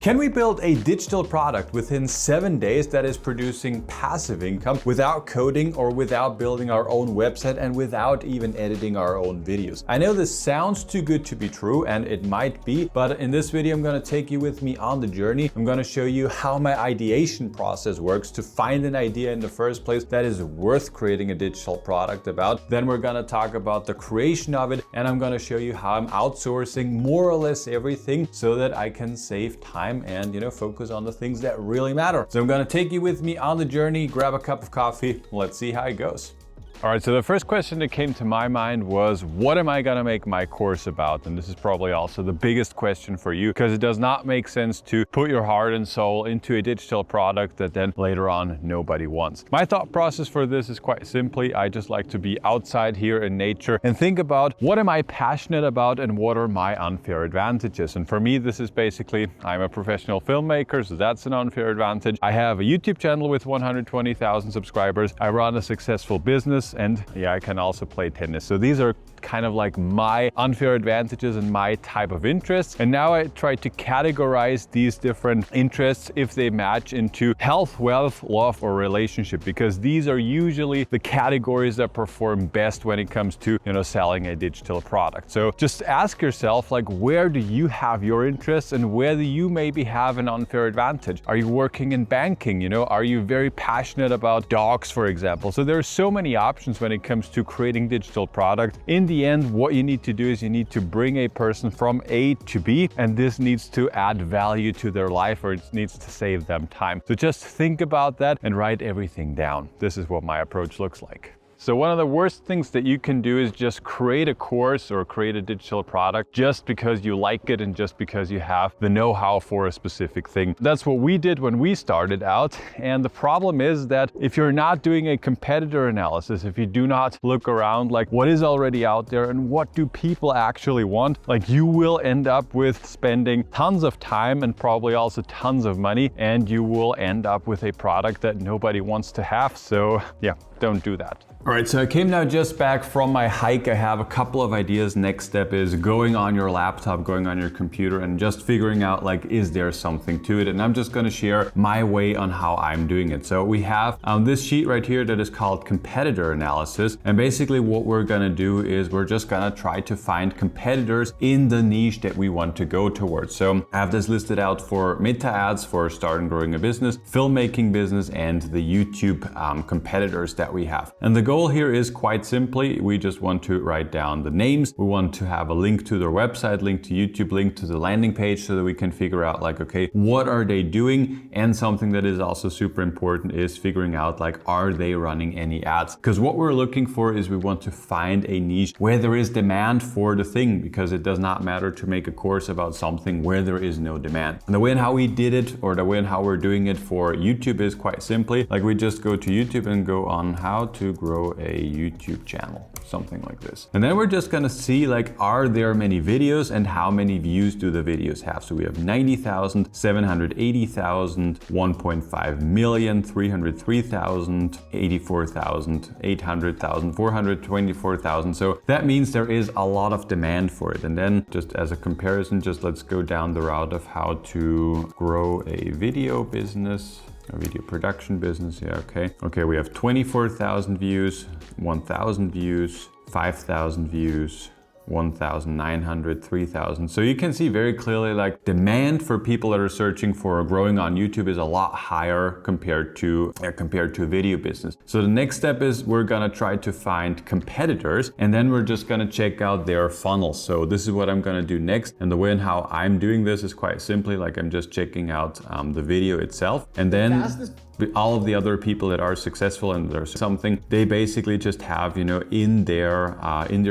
Can we build a digital product within 7 days that is producing passive income without coding or without building our own website and without even editing our own videos? I know this sounds too good to be true, and it might be, but in this video I'm going to take you with me on the journey. I'm going to show you how my ideation process works to find an idea in the first place that is worth creating a digital product about. Then we're going to talk about the creation of it, and I'm going to show you how I'm outsourcing more or less everything so that I can save time and focus on the things that really matter. So I'm gonna take you with me on the journey, grab a cup of coffee, let's see how it goes. All right, so the first question that came to my mind was, what am I gonna make my course about? And this is probably also the biggest question for you, because it does not make sense to put your heart and soul into a digital product that then later on nobody wants. My thought process for this is quite simply, I just like to be outside here in nature and think about what am I passionate about and what are my unfair advantages. And for me, this is basically, I'm a professional filmmaker, so that's an unfair advantage. I have a YouTube channel with 120,000 subscribers. I run a successful business, and yeah, I can also play tennis. So these are kind of like my unfair advantages and my type of interests. And now I try to categorize these different interests if they match into health, wealth, love, or relationship, because these are usually the categories that perform best when it comes to, selling a digital product. So just ask yourself, like, where do you have your interests and where do you maybe have an unfair advantage? Are you working in banking? Are you very passionate about dogs, for example? So there are so many options when it comes to creating digital product. In the end, what you need to do is you need to bring a person from A to B, and this needs to add value to their life, or it needs to save them time. So just think about that and write everything down. This is what my approach looks like. So one of the worst things that you can do is just create a course or create a digital product just because you like it and just because you have the know-how for a specific thing. That's what we did when we started out. And the problem is that if you're not doing a competitor analysis, if you do not look around like what is already out there and what do people actually want, like you will end up with spending tons of time and probably also tons of money, and you will end up with a product that nobody wants to have. So yeah, don't do that. All right, so I came now just back from my hike. I have a couple of ideas. Next step is going on your laptop, going on your computer, and just figuring out, like, is there something to it? And I'm just gonna share my way on how I'm doing it. So we have this sheet right here that is called competitor analysis. And basically what we're gonna do is we're just gonna try to find competitors in the niche that we want to go towards. So I have this listed out for meta ads, for starting growing a business, filmmaking business, and the YouTube competitors that we have. And the goal here is quite simply, we just want to write down the names. We want to have a link to their website, link to YouTube, link to the landing page, so that we can figure out, like, okay, what are they doing? And something that is also super important is figuring out, like, are they running any ads? Because what we're looking for is we want to find a niche where there is demand for the thing, because it does not matter to make a course about something where there is no demand. And the way in how we did it, or the way in how we're doing it for YouTube, is quite simply, like, we just go to YouTube and go on how to grow a YouTube channel, something like this. And then we're just gonna see, like, are there many videos and how many views do the videos have? So we have 90,000, 780,000, 1.5 million, 303,000, 84,000, 800,000, 424,000. So that means there is a lot of demand for it. And then just as a comparison, just let's go down the route of how to grow a video business. A video production business, yeah, okay. Okay, we have 24,000 views, 1,000 views, 5,000 views, 1,900, 3,000. So you can see very clearly, like, demand for people that are searching for growing on YouTube is a lot higher compared to a video business. So the next step is we're gonna try to find competitors, and then we're just gonna check out their funnels. So this is what I'm gonna do next. And the way and how I'm doing this is quite simply, like, I'm just checking out the video itself, and then all of the other people that are successful and there's something, they basically just have, in their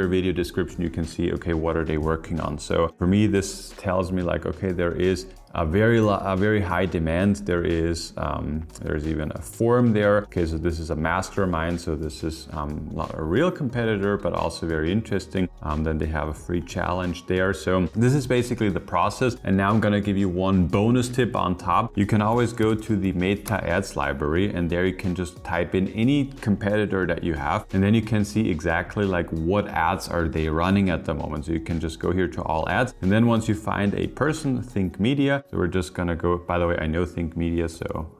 video description, you can see, okay, what are they working on? So for me, this tells me, like, okay, there is a very high demand. There's even a forum there. Okay, so this is a mastermind. So this is not a real competitor, but also very interesting. Then they have a free challenge there. So this is basically the process. And now I'm gonna give you one bonus tip on top. You can always go to the meta ads library, and there you can just type in any competitor that you have, and then you can see exactly like what ads are they running at the moment. So you can just go here to all ads, and then once you find a person, think media, So we're just gonna go, by the way, I know Think Media, so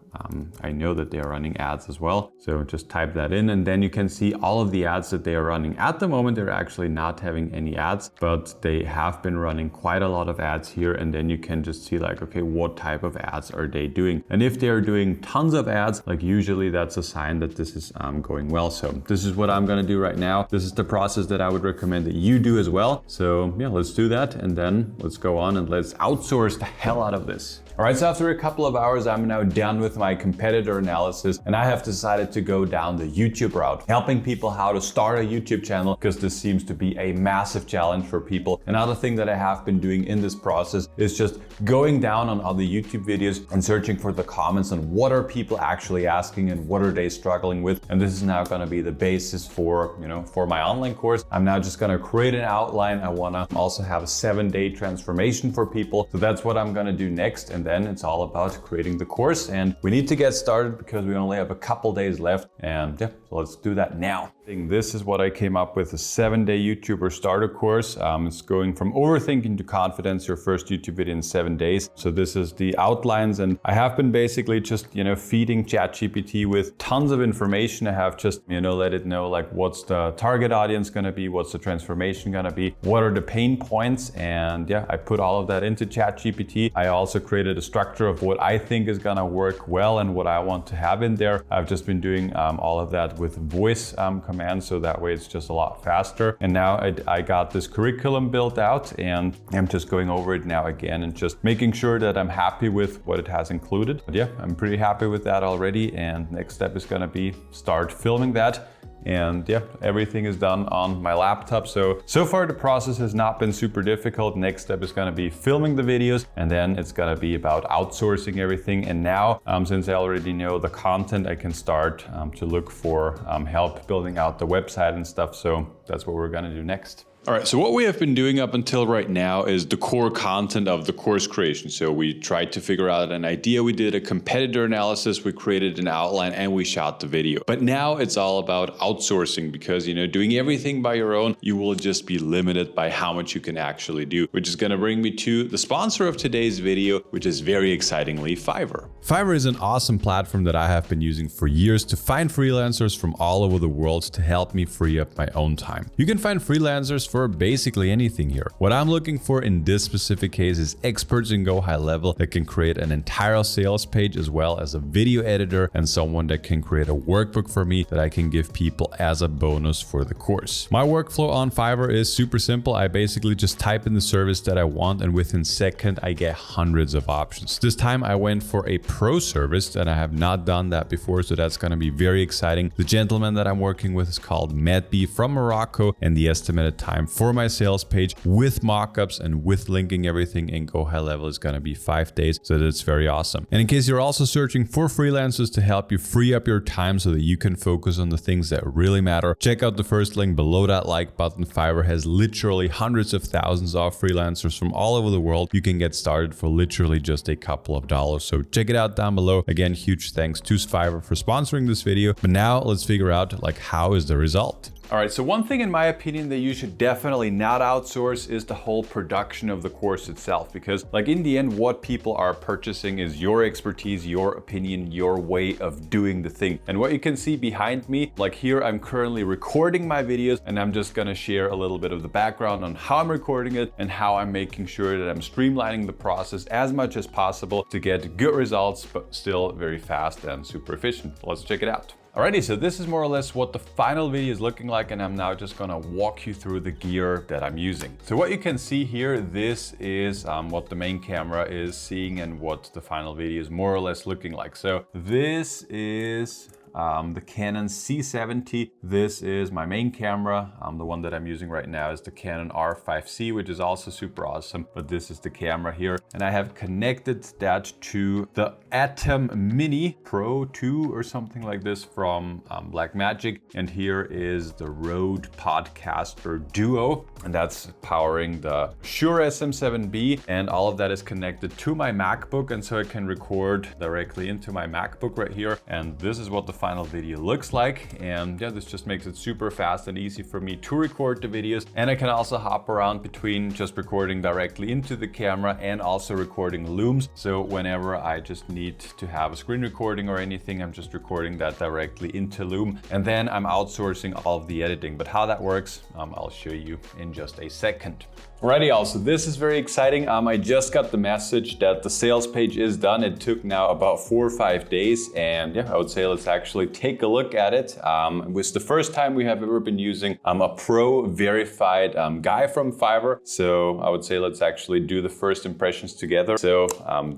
I know that they are running ads as well. So just type that in and then you can see all of the ads that they are running. At the moment, they're actually not having any ads, but they have been running quite a lot of ads here. And then you can just see like, okay, what type of ads are they doing? And if they are doing tons of ads, like usually that's a sign that this is going well. So this is what I'm gonna do right now. This is the process that I would recommend that you do as well. So yeah, let's do that. And then let's go on and let's outsource the hell out of this. All right, so after a couple of hours, I'm now done with my competitor analysis and I have decided to go down the YouTube route, helping people how to start a YouTube channel because this seems to be a massive challenge for people. Another thing that I have been doing in this process is just going down on other YouTube videos and searching for the comments on what are people actually asking and what are they struggling with. And this is now gonna be the basis for, for my online course. I'm now just gonna create an outline. I wanna also have a 7-day transformation for people. So that's what I'm gonna do next. And then it's all about creating the course and we need to get started because we only have a couple days left and yeah, so let's do that now. This is what I came up with, a 7-day YouTuber starter course. It's going from overthinking to confidence, your first YouTube video in 7 days. So this is the outlines and I have been basically just, feeding ChatGPT with tons of information. I have just, let it know like what's the target audience gonna be, what's the transformation gonna be, what are the pain points, and yeah, I put all of that into ChatGPT. I also created a structure of what I think is gonna work well and what I want to have in there. I've just been doing all of that with voice commands, so that way it's just a lot faster. And now I got this curriculum built out and I'm just going over it now again and just making sure that I'm happy with what it has included. But yeah, I'm pretty happy with that already. And next step is gonna be start filming that. And yeah, everything is done on my laptop. So far the process has not been super difficult. Next step is gonna be filming the videos and then it's gonna be about outsourcing everything. And now, since I already know the content, I can start to look for help building out the website and stuff. So that's what we're gonna do next. All right, so what we have been doing up until right now is the core content of the course creation. So we tried to figure out an idea, we did a competitor analysis, we created an outline, and we shot the video. But now it's all about outsourcing because, doing everything by your own, you will just be limited by how much you can actually do, which is gonna bring me to the sponsor of today's video, which is very excitingly Fiverr. Fiverr is an awesome platform that I have been using for years to find freelancers from all over the world to help me free up my own time. You can find freelancers for basically anything here. What I'm looking for in this specific case is experts in Go high level that can create an entire sales page as well as a video editor and someone that can create a workbook for me that I can give people as a bonus for the course. My workflow on Fiverr is super simple. I basically just type in the service that I want and within seconds I get hundreds of options. This time I went for a pro service and I have not done that before, so that's going to be very exciting. The gentleman that I'm working with is called Matt B from Morocco and the estimated time for my sales page with mockups and with linking everything in Go high level is going to be 5 days. So that's very awesome. And in case you're also searching for freelancers to help you free up your time so that you can focus on the things that really matter, check out the first link below that like button. Fiverr has literally hundreds of thousands of freelancers from all over the world. You can get started for literally just a couple of dollars. So check it out down below. Again, huge thanks to Fiverr for sponsoring this video. But now let's figure out like how is the result. All right, so one thing in my opinion that you should definitely not outsource is the whole production of the course itself, because like in the end, what people are purchasing is your expertise, your opinion, your way of doing the thing. And what you can see behind me, like here, I'm currently recording my videos and I'm just gonna share a little bit of the background on how I'm recording it and how I'm making sure that I'm streamlining the process as much as possible to get good results, but still very fast and super efficient. Let's check it out. Alrighty, so this is more or less what the final video is looking like, and I'm now just gonna walk you through the gear that I'm using. So what you can see here, this is what the main camera is seeing and what the final video is more or less looking like. So this is the Canon C70. This is my main camera. The one that I'm using right now is the Canon R5C, which is also super awesome, but this is the camera here. And I have connected that to the Atom Mini Pro 2 or something like this from Blackmagic. And here is the Rode Podcaster Duo, and that's powering the Shure SM7B. And all of that is connected to my MacBook. And so I can record directly into my MacBook right here. And this is what the final final video looks like. And yeah, this just makes it super fast and easy for me to record the videos. And I can also hop around between just recording directly into the camera and also recording looms. So whenever I just need to have a screen recording or anything, I'm just recording that directly into Loom. And then I'm outsourcing all of the editing. But how that works, I'll show you in just a second. Alrighty, also, this is very exciting. I just got the message that the sales page is done. It took now about 4 or 5 days, and yeah, I would say let's actually take a look at it. It was the first time we have ever been using a pro verified guy from Fiverr. So I would say let's actually do the first impressions together. So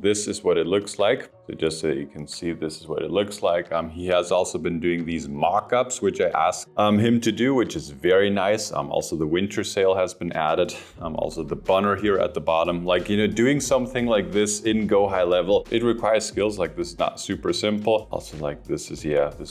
this is what it looks like. So just so you can see, this is what it looks like. He has also been doing these mock-ups, which I asked him to do, which is very nice. Also the winter sale has been added. Also the banner here at the bottom. Like, you know, doing something like this in Go High Level, it requires skills. Like, this is not super simple. Also, like, this is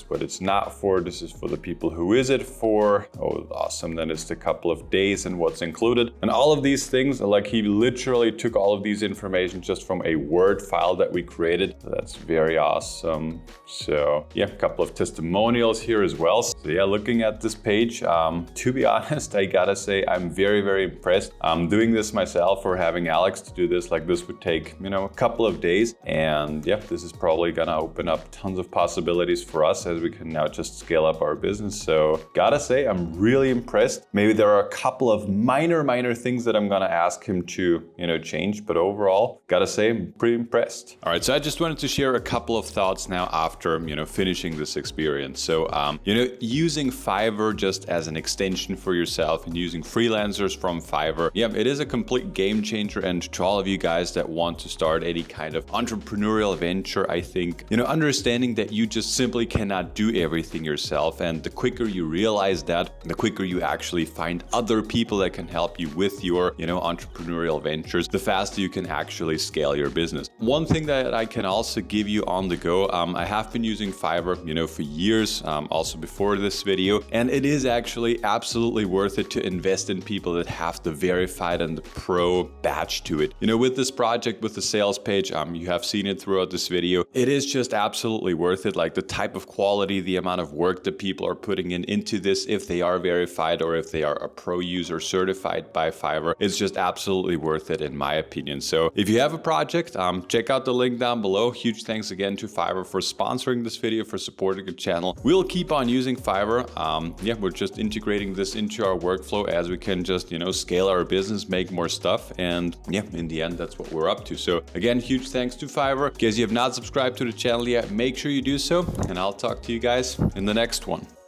what it's not for. This is for the people who is it for. Oh, awesome. Then it's the couple of days and what's included. And all of these things, like, he literally took all of these information just from a Word file that we created. So that's very awesome. So yeah, a couple of testimonials here as well. So yeah, looking at this page, to be honest, I gotta say I'm very, very impressed. Doing this myself or having Alex to do this, like, this would take, you know, a couple of days. And yeah, this is probably gonna open up tons of possibilities for us as we can now just scale up our business. So gotta say, I'm really impressed. Maybe there are a couple of minor things that I'm gonna ask him to, you know, change, but overall, gotta say, I'm pretty impressed. All right, so I just wanted to share a couple of thoughts now after, you know, finishing this experience. So, you know, using Fiverr just as an extension for yourself and using freelancers from Fiverr, yeah, it is a complete game changer. And to all of you guys that want to start any kind of entrepreneurial venture, I think, you know, understanding that you just simply cannot do everything yourself. And the quicker you realize that, the quicker you actually find other people that can help you with your, you know, entrepreneurial ventures, the faster you can actually scale your business. One thing that I can also give you on the go, I have been using Fiverr, you know, for years, also before this video, and it is actually absolutely worth it to invest in people that have the verified and the pro badge to it. You know, with this project, with the sales page, you have seen it throughout this video. It is just absolutely worth it. Like, the type of quality, the amount of work that people are putting into this, if they are verified or if they are a pro user certified by Fiverr, it's just absolutely worth it in my opinion. So if you have a project, check out the link down below. Huge thanks again to Fiverr for sponsoring this video, for supporting the channel. We'll keep on using Fiverr. Yeah, we're just integrating this into our workflow as we can just, you know, scale our business, make more stuff. And yeah, in the end, that's what we're up to. So again, huge thanks to Fiverr. In case you have not subscribed to the channel yet, make sure you do so. And I'll talk to you guys in the next one.